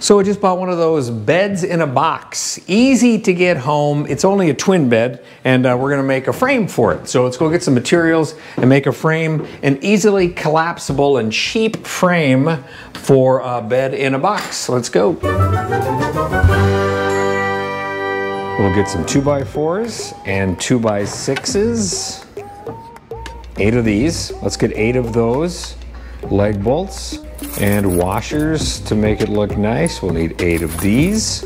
So I just bought one of those beds in a box. Easy to get home. It's only a twin bed, and we're gonna make a frame for it. So let's go get some materials and make a frame, an easily collapsible and cheap frame for a bed in a box. Let's go. We'll get some 2x4s and 2x6s. 8 of these. Let's get 8 of those. Leg bolts and washers to make it look nice. We'll need 8 of these.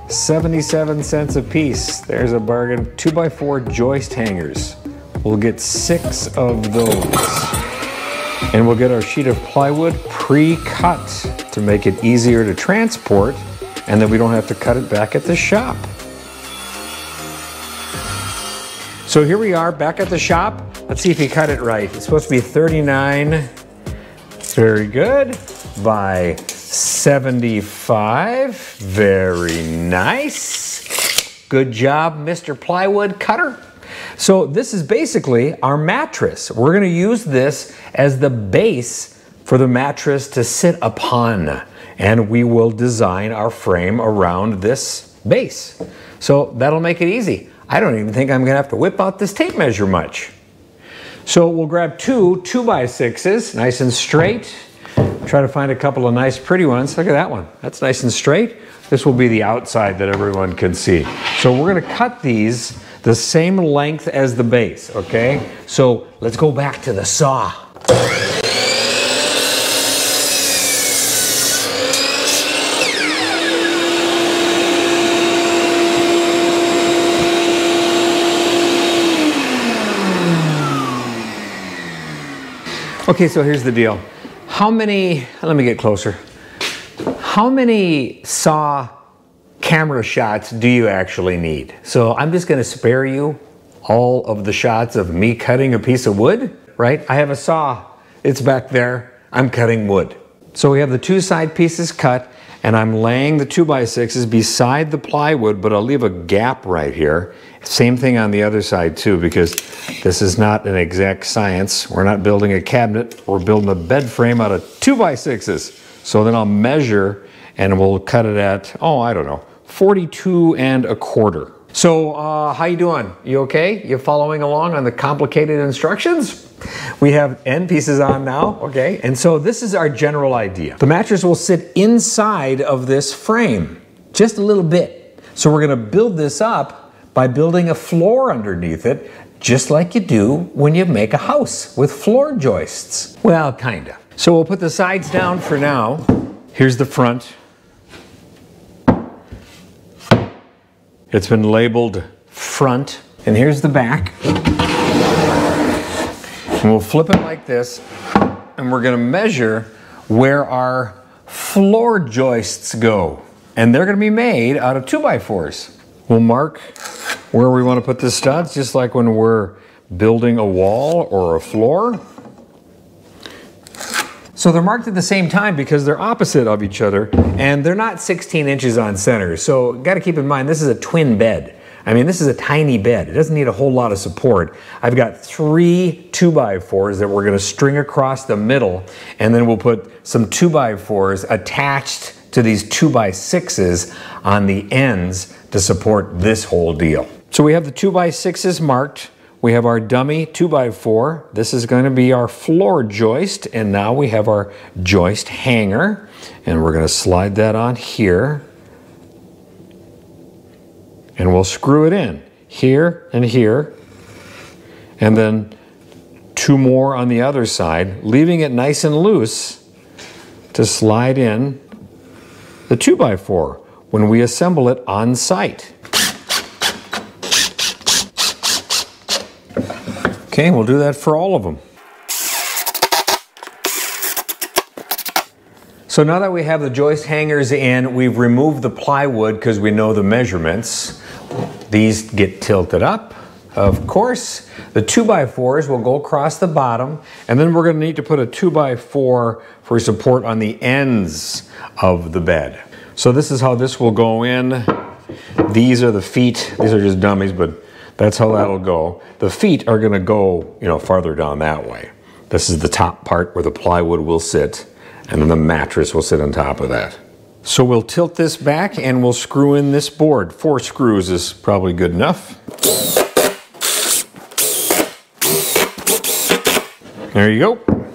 77 cents a piece. There's a bargain. 2x4 joist hangers. We'll get 6 of those. And we'll get our sheet of plywood pre-cut to make it easier to transport, and then we don't have to cut it back at the shop. So here we are back at the shop. Let's see if you cut it right. It's supposed to be 39. Very good. By 75. Very nice. Good job, Mr. Plywood Cutter. So this is basically our mattress. We're going to use this as the base for the mattress to sit upon. And we will design our frame around this base. So that'll make it easy. I don't even think I'm going to have to whip out this tape measure much. So we'll grab 2 2x6s, nice and straight. Try to find a couple of nice pretty ones. Look at that one. That's nice and straight. This will be the outside that everyone can see. So we're going to cut these the same length as the base, okay? So let's go back to the saw. Okay, so here's the deal. How many, let me get closer. How many saw camera shots do you actually need? So I'm just gonna spare you all of the shots of me cutting a piece of wood, right? I have a saw, it's back there, I'm cutting wood. So we have the 2 side pieces cut, and I'm laying the 2x6s beside the plywood, but I'll leave a gap right here. Same thing on the other side too, because this is not an exact science. We're not building a cabinet, we're building a bed frame out of 2x6s. So then I'll measure and we'll cut it at, oh, I don't know, 42 1/4. So how you doing? You okay? You following along on the complicated instructions? We have end pieces on now, okay? And so this is our general idea. The mattress will sit inside of this frame, just a little bit. So we're gonna build this up by building a floor underneath it, just like you do when you make a house with floor joists. Well, kinda. So we'll put the sides down for now. Here's the front. It's been labeled front, and here's the back. And we'll flip it like this, and we're gonna measure where our floor joists go. And they're gonna be made out of 2x4s. We'll mark where we wanna put the studs, just like when we're building a wall or a floor. So they're marked at the same time because they're opposite of each other, and they're not 16 inches on center. So gotta keep in mind, this is a twin bed. I mean, this is a tiny bed. It doesn't need a whole lot of support. I've got 3 2x4s that we're gonna string across the middle, and then we'll put some 2x4s attached to these 2x6s on the ends to support this whole deal. So we have the 2x6s marked. We have our dummy 2x4. This is going to be our floor joist, and now we have our joist hanger, and we're going to slide that on here, and we'll screw it in here, and then 2 more on the other side, leaving it nice and loose to slide in the 2x4 when we assemble it on site. Okay, we'll do that for all of them. So now that we have the joist hangers in, we've removed the plywood because we know the measurements. These get tilted up, of course. The 2x4s will go across the bottom, and then we're gonna need to put a 2x4 for support on the ends of the bed. So this is how this will go in. These are the feet. These are just dummies, but that's how that'll go. The feet are gonna go, farther down that way. This is the top part where the plywood will sit, and then the mattress will sit on top of that. So we'll tilt this back and we'll screw in this board. 4 screws is probably good enough. There you go.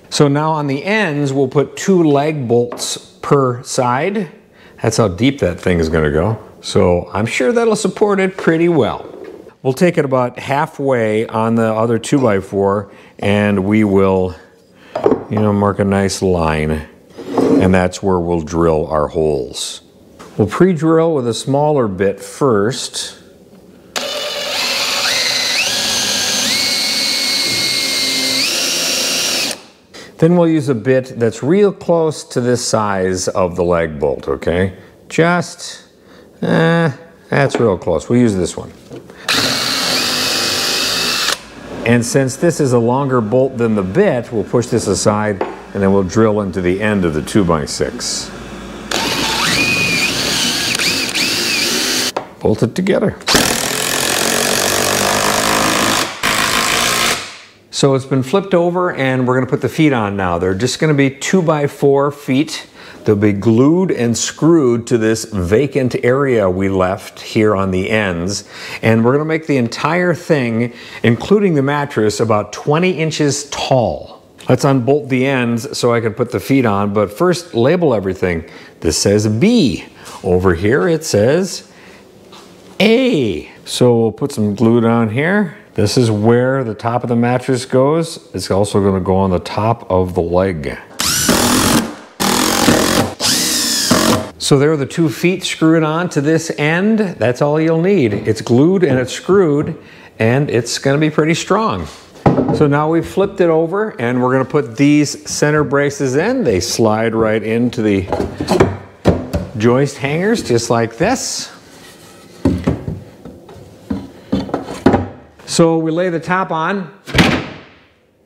So now on the ends, we'll put 2 lag bolts per side. That's how deep that thing is going to go. So I'm sure that'll support it pretty well. We'll take it about halfway on the other 2x4 and we will, mark a nice line. And that's where we'll drill our holes. We'll pre-drill with a smaller bit first. Then we'll use a bit that's real close to this size of the lag bolt, okay? That's real close. We'll use this one. And since this is a longer bolt than the bit, we'll push this aside and then we'll drill into the end of the 2x6. Bolt it together. So it's been flipped over and we're going to put the feet on now. They're just going to be 2x4 feet. They'll be glued and screwed to this vacant area we left here on the ends. And we're going to make the entire thing, including the mattress, about 20 inches tall. Let's unbolt the ends so I can put the feet on, but first label everything. This says B. Over here it says A. So we'll put some glue down here. This is where the top of the mattress goes. It's also going to go on the top of the leg. So there are the 2 feet screwed on to this end. That's all you'll need. It's glued and it's screwed and it's going to be pretty strong. So now we've flipped it over and we're going to put these center braces in. They slide right into the joist hangers just like this. So we lay the top on.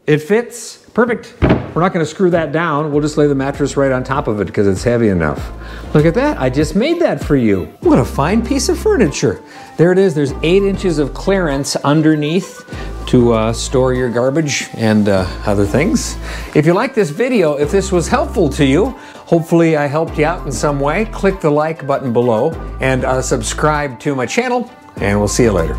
It fits. Perfect. We're not going to screw that down. We'll just lay the mattress right on top of it because it's heavy enough. Look at that. I just made that for you. What a fine piece of furniture. There it is. There's 8 inches of clearance underneath to store your garbage and other things. If you like this video, if this was helpful to you, hopefully I helped you out in some way, click the like button below and subscribe to my channel, and we'll see you later.